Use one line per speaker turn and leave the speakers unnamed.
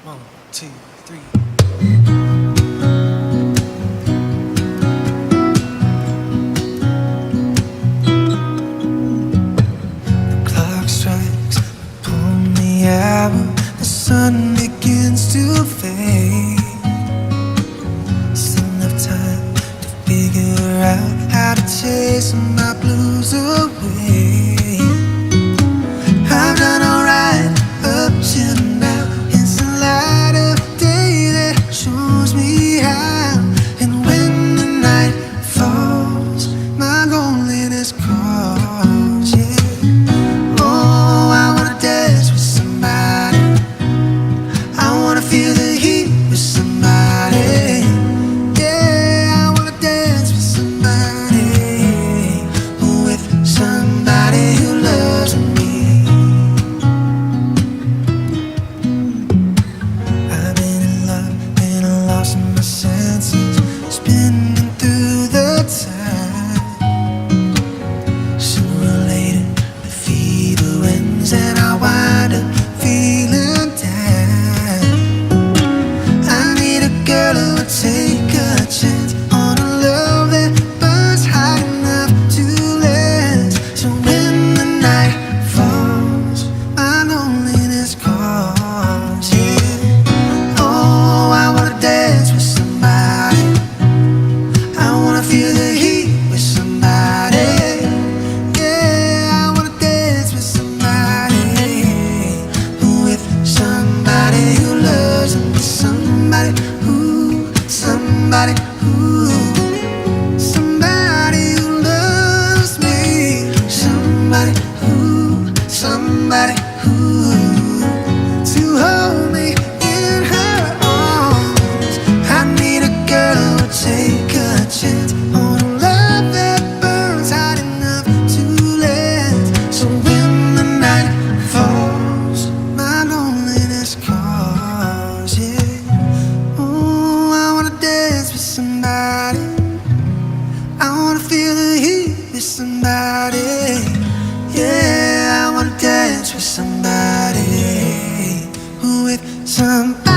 One, two, three. Clock strikes upon the hour, the sun begins to fade. Still enough time to figure out how to chase my blues away. I've done alright up till now. It's the light of day that shows me how. And when the night falls, my loneliness crawls, yeah. Oh, I wanna dance with somebody. I wanna feel the heat with somebody. Yeah, I wanna dance with somebody. With somebody who loves me. I've been in love, been lost in my senses, spinning through the time. Sooner or later, the fever ends and I wind up feeling down. I need a girl who would take a chance on a love that burns high enough to last. So when the night falls, my loneliness calls, yeah. Oh, I wanna dance with somebody. I wanna feel the heat with somebody. Yeah, I wanna dance with somebody. With somebody who loves me. Somebody who, somebody who, somebody who loves me. Somebody who, to hold me in her arms. I need a girl who would take a chance on a love that burns hot enough to last. So when the night falls, my loneliness calls, yeah. Oh, I wanna dance with somebody. I wanna feel the heat with somebody. Yeah, I wanna dance with somebody. With somebody.